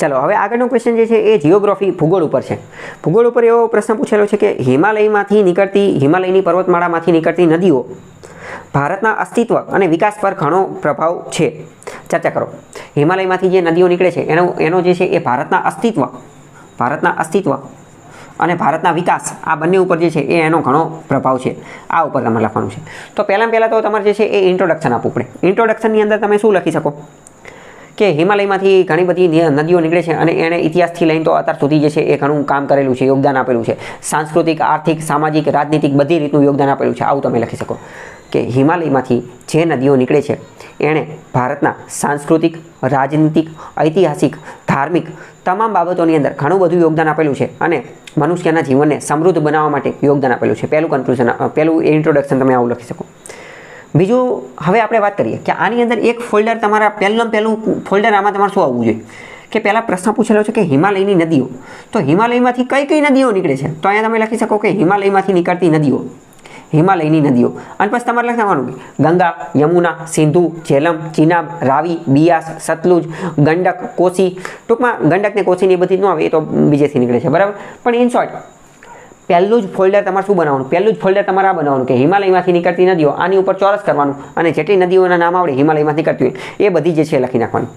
ચાલો હવે આગળનો ક્વેશ્ચન જે છે એ જીઓગ્રાફી ભૂગોળ ઉપર છે. ભૂગોળ ઉપર એવો પ્રશ્ન પૂછેલો છે કે હિમાલયની પર્વતમાળામાંથી નીકળતી નદીઓ ભારતના અસ્તિત્વ અને વિકાસ પર ઘણો પ્રભાવ છે. ચર્ચા કરો. હિમાલયમાંથી જે નદીઓ નીકળે છે એનો જે છે એ ભારતના અસ્તિત્વ અને ભારતના વિકાસ આ બંને ઉપર જે છે એ એનો ઘણો પ્રભાવ છે. આ ઉપર તમારે લખવાનું છે. તો પહેલાં તો તમારે જે છે એ ઇન્ટ્રોડક્શન આપવું પડે. ઇન્ટ્રોડક્શનની અંદર તમે શું લખી શકો કે હિમાલયમાંથી ઘણી બધી નદીઓ નીકળે છે અને એણે ઇતિહાસથી લઈને તો અત્યાર સુધી જે છે એ ઘણું કામ કરેલું છે, યોગદાન આપેલું છે. સાંસ્કૃતિક, આર્થિક, સામાજિક, રાજનીતિક બધી રીતનું યોગદાન આપેલું છે. આવું તમે લખી શકો કે હિમાલયમાંથી જે નદીઓ નીકળે છે એણે ભારતના સાંસ્કૃતિક, રાજનીતિક, ઐતિહાસિક, ધાર્મિક તમામ બાબતોની અંદર ઘણું બધું યોગદાન આપેલું છે અને મનુષ્યના જીવનને સમૃદ્ધ બનાવવા માટે યોગદાન આપેલું છે. પહેલું ઇન્ટ્રોડક્શન તમે આવું લખી શકો. બીજું હવે આપણે વાત કરીએ કે આની અંદર એક ફોલ્ડર તમારા પહેલું ફોલ્ડર આમાં તમારે શું આવવું જોઈએ કે પહેલાં પ્રશ્ન પૂછેલો છે કે હિમાલયની નદીઓ. તો હિમાલયમાંથી કઈ નદીઓ નીકળે છે? તો અહીંયા તમે લખી શકો કે હિમાલયમાંથી નીકળતી નદીઓ, હિમાલયની નદીઓ. અને પછી તમારે લખવાનું કે ગંગા, યમુના, સિંધુ, ઝેલમ, ચિનાબ, રાવી, બિયાસ, સતલુજ, ગંડક, કોસી. ટૂંકમાં ગંડક ને કોસીની બધી ન આવે, એ તો બીજેથી નીકળે છે, બરાબર. પણ ઇન શોર્ટ પહેલું જ ફોલ્ડર તમારે શું બનાવવાનું? પહેલું જ ફોલ્ડર તમારે આ બનાવવાનું કે હિમાલયમાંથી નીકળતી નદીઓ, આની ઉપર ચોરસ કરવાનું અને જેટલી નદીઓના નામ આવડે હિમાલયમાંથી નીકળતી હોય એ બધી જે છે લખી નાખવાની.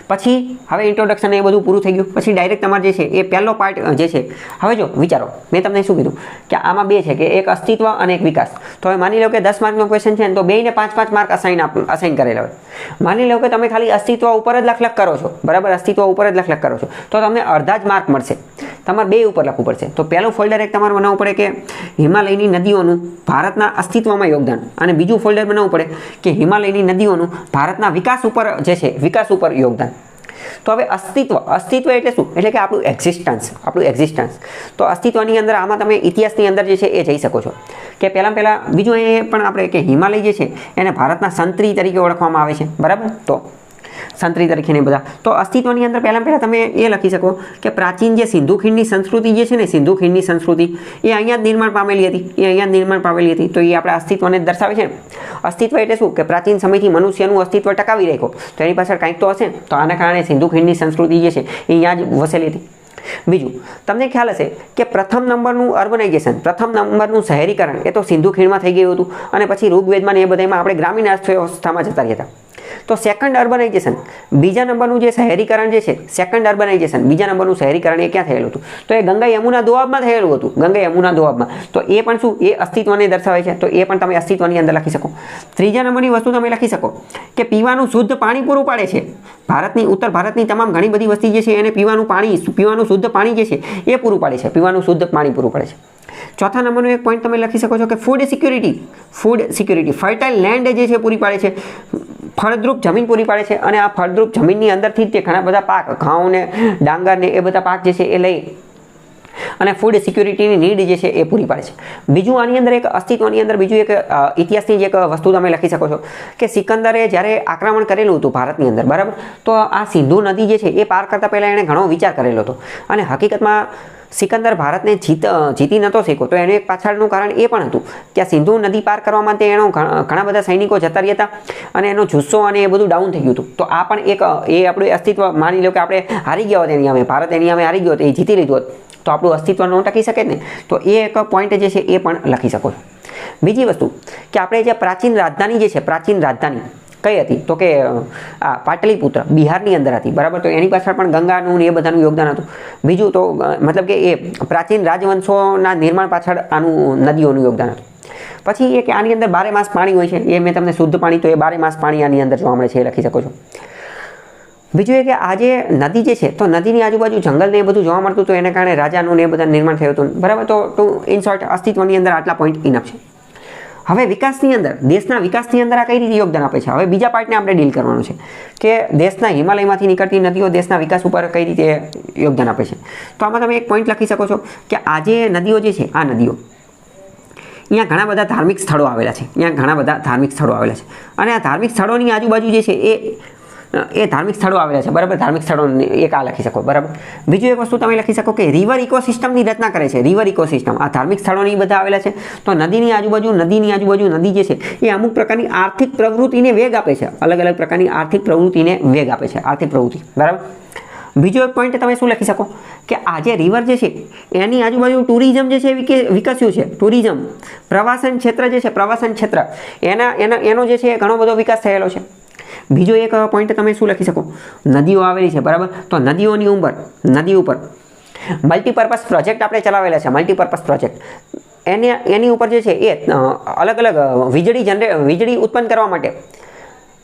પછી હવે ઇન્ટ્રોડક્શન એ બધું પૂરું થઈ ગયું. પછી ડાયરેક્ટ તમારે જે છે એ પહેલો પાર્ટ જે છે, હવે જો વિચારો, મેં તમને શું કીધું કે આમાં બે છે કે એક અસ્તિત્વ અને એક વિકાસ. તો હવે માની લો કે 10 માર્કનો ક્વેશ્ચન છે ને તો બેયને 5-5 માર્ક અસાઇન કરેલા હોય. માની લો કે તમે ખાલી અસ્તિત્વ ઉપર જ લખ કરો છો, બરાબર, અસ્તિત્વ ઉપર જ લખ કરો છો, તો તમને અડધા જ માર્ક મળશે. તમારે બે ઉપર લખવું પડશે. તો પહેલું ફોલ્ડર એક તમારે બનાવવું પડે કે હિમાલયની નદીઓનું ભારતના અસ્તિત્વમાં યોગદાન, અને બીજું ફોલ્ડર બનાવવું પડે કે હિમાલયની નદીઓનું ભારતના વિકાસ ઉપર જે છે વિકાસ ઉપર યોગદાન. તો હવે અસ્તિત્વ એટલે શું? એટલે કે આપણું એક્ઝિસ્ટન્સ. તો અસ્તિત્વની અંદર આમાં તમે ઇતિહાસની અંદર જે છે એ જઈ શકો છો કે પહેલાં બીજું એ પણ આપણે કે હિમાલય જે છે એને ભારતના સંતરી તરીકે ઓળખવામાં આવે છે, બરાબર. તો સંતરી તરીકે ને બધા. તો અસ્તિત્વની અંદર પહેલાં તમે એ લખી શકો કે પ્રાચીન જે સિંધુ ખીણની સંસ્કૃતિ જે છે ને, સિંધુ ખીણની સંસ્કૃતિ એ અહીંયા જ નિર્માણ પામેલી હતી. તો એ આપણા અસ્તિત્વને દર્શાવે છે. અસ્તિત્વ એટલે શું કે પ્રાચીન સમયથી મનુષ્યનું અસ્તિત્વ ટકાવી રાખ્યો, તો એની પાછળ કંઈક તો હશે. તો આના કારણે સિંધુ ખીણની સંસ્કૃતિ જે છે એ અહીંયા જ વસેલી હતી. બીજું તમને ખ્યાલ હશે કે પ્રથમ નંબરનું અર્બનાઇઝેશન, પ્રથમ નંબરનું શહેરીકરણ એ તો સિંધુ ખીણમાં થઈ ગયું હતું અને પછી ઋગ્વેદમાં એ બધામાં આપણે ગ્રામીણ અર્થવ્યવસ્થામાં જતા રહ્યા હતા. તો સેકન્ડ અર્બનાઇઝેશન, બીજા નંબરનું જે શહેરીકરણ જે છે, સેકન્ડ અર્બનાઇઝેશન બીજા નંબરનું શહેરીકરણ એ ક્યાં થયેલું હતું? તો એ ગંગા યમુના દોઆબમાં થયેલું હતું. તો એ પણ શું? એ અસ્તિત્વને દર્શાવે છે. તો એ પણ તમે અસ્તિત્વની અંદર લખી શકો. ત્રીજા નંબરની વસ્તુ તમે લખી શકો કે પીવાનું શુદ્ધ પાણી પૂરું પાડે છે. ઉત્તર ભારતની તમામ ઘણી બધી વસ્તી જે છે એને પીવાનું શુદ્ધ પાણી જે છે એ પૂરું પાડે છે. પીવાનું શુદ્ધ પાણી પૂરું પાડે છે. ચોથા નંબરનો એક પોઈન્ટ તમે લખી શકો છો કે ફૂડ સિક્યુરિટી, ફર્ટાઇલ લેન્ડ જે છે પૂરી પાડે છે, ફળદ્રુપ જમીન પૂરી પાડે છે. અને આ ફળદ્રુપ જમીનની અંદરથી તે ઘણા બધા પાક, ઘઉં ને ડાંગર ને એ બધા પાક જે છે એ લઈ અને ફૂડ સિક્યુરિટીની નીડ જે છે એ પૂરી પાડે છે. બીજું આની અંદર એક અસ્તિત્વની અંદર બીજું એક ઇતિહાસની જે એક વસ્તુ તમે લખી શકો છો કે સિકંદરે જ્યારે આક્રમણ કરેલું હતું ભારતની અંદર, બરાબર, તો આ સિંધુ નદી જે છે એ પાર કરતા પહેલાં એણે ઘણો વિચાર કરેલો હતો. અને હકીકતમાં સિકંદર ભારતને જીતી નહોતો શક્યો. તો એનું એક પાછળનું કારણ એ પણ હતું કે આ સિંધુ નદી પાર કરવા માટે એનો ઘણા બધા સૈનિકો જતા રહ્યા હતા અને એનો જુસ્સો અને એ બધું ડાઉન થઈ ગયું હતું. તો આ પણ એક એ આપણું અસ્તિત્વ, માની લો કે આપણે હારી ગયા હોત એની સામે, ભારત એની સામે હારી ગયો, એ જીતી લીધું હોત, તો આપણું અસ્તિત્વ ન ટકી શકે ને. તો એ એક પોઈન્ટ જે છે એ પણ લખી શકો છો. બીજી વસ્તુ કે આપણે જે પ્રાચીન રાજધાની કઈ હતી? તો કે આ પાટલીપુત્ર બિહારની અંદર હતી, બરાબર. તો એની પાછળ પણ ગંગાનું એ બધાનું યોગદાન હતું. બીજું તો મતલબ કે એ પ્રાચીન રાજવંશોના નિર્માણ પાછળ આનું નદીઓનું યોગદાન હતું. પછી એ કે આની અંદર 12 માસ પાણી હોય છે. એ મેં તમને શુદ્ધ પાણી, તો એ 12 માસ પાણી આની અંદર જોવા મળે છે, એ લખી શકો છો. બીજું એ કે આ જે નદી જે છે, તો નદીની આજુબાજુ જંગલ ને એ બધું જોવા મળતું, તો એને કારણે રાજાનું ને એ બધા નિર્માણ થયું હતું, બરાબર. તો ઇન શોર્ટ અસ્તિત્વની અંદર આટલા પોઈન્ટ ઇનફ છે. હવે વિકાસની અંદર, દેશના વિકાસની અંદર આ કઈ રીતે યોગદાન આપે છે? હવે બીજા પાર્ટને આપણે ડીલ કરવાનું છે કે દેશના હિમાલયમાંથી નીકળતી નદીઓ દેશના વિકાસ ઉપર કઈ રીતે યોગદાન આપે છે. તો આમાં તમે એક પોઈન્ટ લખી શકો છો કે આ જે નદીઓ જે છે, આ નદીઓ અહીંયા ઘણા બધા ધાર્મિક સ્થળો આવેલા છે. અને આ ધાર્મિક સ્થળોની આજુબાજુ જે છે એ ધાર્મિક સ્થળો આવેલા છે, બરાબર. ધાર્મિક સ્થળો એક આ લખી શકો, બરાબર. બીજું એક વસ્તુ તમે લખી શકો કે રિવર ઇકોસિસ્ટમની રચના કરે છે. રિવર ઇકોસિસ્ટમ આ ધાર્મિક સ્થળોની બધા આવેલા છે. તો નદીની આજુબાજુ નદી જે છે એ અમુક પ્રકારની આર્થિક પ્રવૃત્તિને વેગ આપે છે. અલગ અલગ પ્રકારની આર્થિક પ્રવૃત્તિને વેગ આપે છે, આર્થિક પ્રવૃત્તિ, બરાબર. બીજો એક પોઈન્ટ તમે શું લખી શકો કે આ જે રિવર જે છે એની આજુબાજુ ટુરિઝમ જે છે એ વિકસ્યું છે. ટુરિઝમ પ્રવાસન ક્ષેત્ર જે છે, પ્રવાસન ક્ષેત્ર એનો જે છે ઘણો બધો વિકાસ થયેલો છે. બીજો એક પોઈન્ટ તમે શું લખી શકો, નદીઓ આવેલી છે, બરાબર. તો નદીઓની નદી ઉપર મલ્ટીપર્પઝ પ્રોજેક્ટ આપણે ચલાવેલા છે. મલ્ટીપર્પઝ પ્રોજેક્ટ એની ઉપર જે છે એ અલગ અલગ વીજળી ઉત્પન્ન કરવા માટે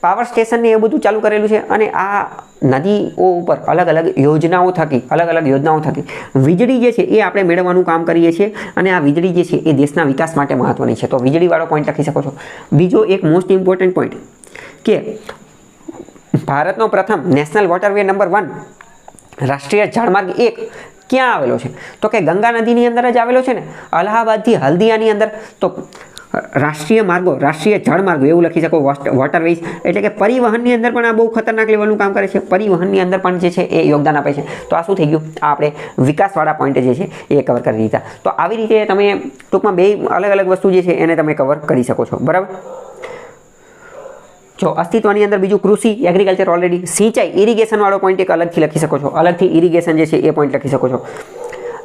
પાવર સ્ટેશન ને એ બધું ચાલુ કરેલું છે. અને આ નદીઓ ઉપર અલગ અલગ યોજનાઓ થકી વીજળી જે છે એ આપણે મેળવવાનું કામ કરીએ છીએ. અને આ વીજળી જે છે એ દેશના વિકાસ માટે મહત્વની છે. તો વીજળીવાળો પોઈન્ટ લખી શકો છો. બીજો એક મોસ્ટ ઇમ્પોર્ટન્ટ પોઈન્ટ કે ભારતનો પ્રથમ નેશનલ વોટરવે નંબર 1 રાષ્ટ્રીય જળમાર્ગ 1 ક્યાં આવેલો છે? તો કે ગંગા નદીની અંદર જ આવેલો છે ને, અલ્હાબાદથી હલ્દિયાની અંદર. તો રાષ્ટ્રીય જળમાર્ગો એવું લખી શકો. વોટરવેઝ એટલે કે પરિવહનની અંદર પણ આ બહુ ખતરનાક લેવલનું કામ કરે છે. પરિવહનની અંદર પણ જે છે એ યોગદાન આપે છે. તો આ શું થઈ ગયું? આ આપણે વિકાસવાળા પોઈન્ટ જે છે એ કવર કરી દીધા. તો આવી રીતે તમે ટૂંકમાં બે અલગ અલગ વસ્તુ જે છે એને તમે કવર કરી શકો છો, બરાબર. જો અસ્તિત્વની અંદર બીજું કૃષિ, એગ્રીકલ્ચર ઓલરેડી. સિંચાઈ, ઇરિગેશન વાળો પોઈન્ટ એક અલગથી લખી શકો છો. અલગથી ઇરિગેશન જે છે એ પોઈન્ટ લખી શકો છો.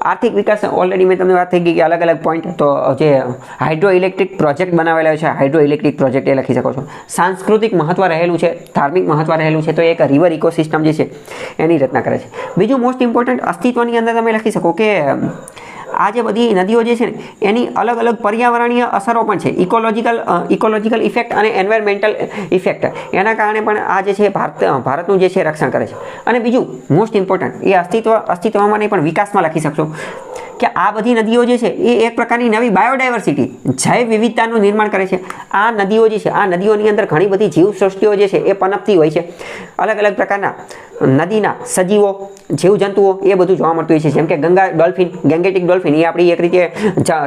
આર્થિક વિકાસ ઓલરેડી મેં તમને વાત થઈ ગઈ કે અલગ અલગ પોઈન્ટ. તો જે હાઇડ્રો ઇલેક્ટ્રિક પ્રોજેક્ટ બનાવેલા છે, હાઇડ્રો ઇલેક્ટ્રિક પ્રોજેક્ટ એ લખી શકો છો. સાંસ્કૃતિક મહત્વ રહેલું છે, ધાર્મિક મહત્વ રહેલું છે. તો એક રિવર ઇકોસિસ્ટમ જે છે એની રચના કરે છે. બીજું મોસ્ટ ઇમ્પોર્ટન્ટ અસ્તિત્વની અંદર તમે લખી શકો કે આ જે બધી નદીઓ જે છે ને એની અલગ અલગ પર્યાવરણીય અસરો પણ છે. ઇકોલોજીકલ ઇફેક્ટ અને એન્વાયરમેન્ટલ ઇફેક્ટ, એના કારણે પણ આ જે છે ભારતનું જે છે રક્ષણ કરે છે. અને બીજું મોસ્ટ ઇમ્પોર્ટન્ટ એ અસ્તિત્વમાં નહીં પણ વિકાસમાં લખી શકશો કે આ બધી નદીઓ જે છે એ એક પ્રકારની નવી બાયોડાયવર્સિટી, જૈવ વિવિધતાનું નિર્માણ કરે છે. આ નદીઓ જે છે, આ નદીઓની અંદર ઘણી બધી જીવસૃષ્ટિઓ જે છે એ પનપતી હોય છે. અલગ અલગ પ્રકારના નદીના સજીવો, જીવજંતુઓ એ બધું જોવા મળતું હોય છે. જેમ કે ગંગા ડોલ્ફિન, ગેંગેટિક ડોલ્ફિન એ આપણી એક રીતે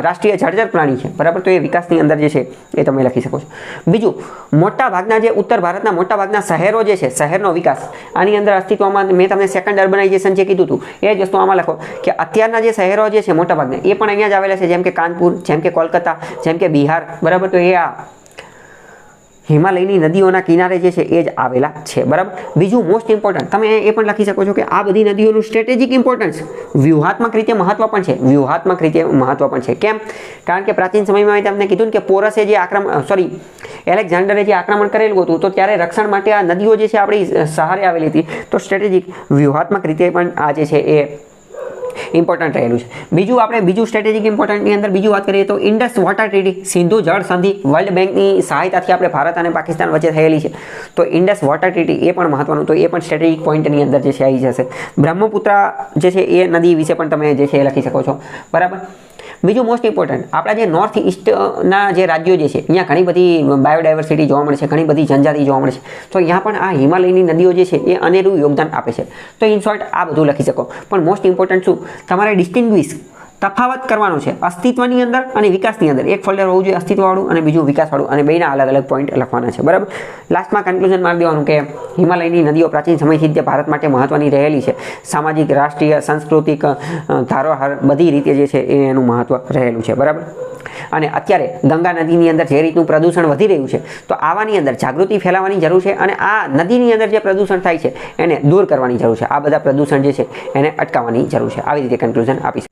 રાષ્ટ્રીય જળચર પ્રાણી છે, બરાબર. તો એ વિકાસની અંદર જે છે એ તમે લખી શકો છો. બીજું મોટા ભાગના જે ઉત્તર ભારતના મોટા ભાગના શહેરો જે છે, શહેરનો વિકાસ આની અંદર અસ્તિત્વમાં. મેં તમને સેકન્ડ અર્બનાઇઝેશન જે કીધું હતું એ જ વસ્તુ આમાં લખો કે અત્યારના જે શહેરો જે છે મોટા ભાગના એ પણ અહીંયા જ આવેલા છે. જેમ કે કાનપુર, જેમ કે કોલકાતા, જેમ કે બિહાર, બરાબર. તો એ આ હિમાલયની નદીઓના કિનારે જે છે એ જ આવેલા છે, બરાબર. બીજું મોસ્ટ ઇમ્પોર્ટન્ટ તમે એ પણ લખી શકો છો કે આ બધી નદીઓનું સ્ટ્રેટેજિક ઇમ્પોર્ટન્સ, વ્યૂહાત્મક રીતે મહત્વ પણ છે. કેમ? કારણ કે પ્રાચીન સમયમાં તમને કીધું ને કે પોરસે જે એલેક્ઝાન્ડરે જે આક્રમણ કરેલું હતું તો ત્યારે રક્ષણ માટે આ નદીઓ જે છે આપણી સહારે આવેલી હતી. તો સ્ટ્રેટેજિક વ્યૂહાત્મક રીતે પણ આ જે છે એ ઇમ્પોર્ટન્ટ રહેલું છે. બીજું સ્ટ્રેટેજિક ઇમ્પોર્ટન્ટની અંદર બીજું વાત કરીએ તો ઇન્ડસ વોટર ટ્રીટી, સિંધુ જળ સંધિ વર્લ્ડ બેંકની સહાયતાથી આપણે ભારત અને પાકિસ્તાન વચ્ચે થયેલી છે. તો ઇન્ડસ વોટર ટ્રીટી એ પણ મહત્વનું. તો એ પણ સ્ટ્રેટેજિક પોઈન્ટની અંદર જે છે આવી જશે. બ્રહ્મપુત્ર જે છે એ નદી વિશે પણ તમે જે છે એ લખી શકો છો, બરાબર. બીજું મોસ્ટ ઇમ્પોર્ટન્ટ આપણા જે નોર્થ ઇસ્ટના જે રાજ્યો જે છે અહીંયા ઘણી બધી બાયોડાયવર્સિટી જોવા મળે છે, ઘણી બધી જનજાતિ જોવા મળે છે. તો અહીંયા પણ આ હિમાલયની નદીઓ જે છે એ અનેરું યોગદાન આપે છે. તો ઇન શોર્ટ આ બધું લખી શકો. પણ મોસ્ટ ઇમ્પોર્ટન્ટ શું તમારે ડિસ્ટિંગ્વિશ તફાવત કરવાનો છે અસ્તિત્વની અંદર અને વિકાસની અંદર. એક ફોલ્ડર હોવું જોઈએ અસ્તિત્વવાળું અને બીજું વિકાસવાળું, અને બેના અલગ અલગ પોઈન્ટ લખવાના છે, બરાબર. લાસ્ટમાં કન્ક્લુઝન મારી દેવાનું કે હિમાલયની નદીઓ પ્રાચીન સમયથી જ ભારત માટે મહત્વની રહેલી છે. સામાજિક, રાષ્ટ્રીય, સાંસ્કૃતિક ધારોહાર બધી રીતે જે છે એ એનું મહત્વ રહેલું છે, બરાબર. અને અત્યારે ગંગા નદીની અંદર જે રીતનું પ્રદૂષણ વધી રહ્યું છે તો આવાની અંદર જાગૃતિ ફેલાવવાની જરૂર છે. અને આ નદીની અંદર જે પ્રદૂષણ થાય છે એને દૂર કરવાની જરૂર છે. આ બધા પ્રદૂષણ જે છે એને અટકાવવાની જરૂર છે. આવી રીતે કન્ક્લુઝન આપીશ.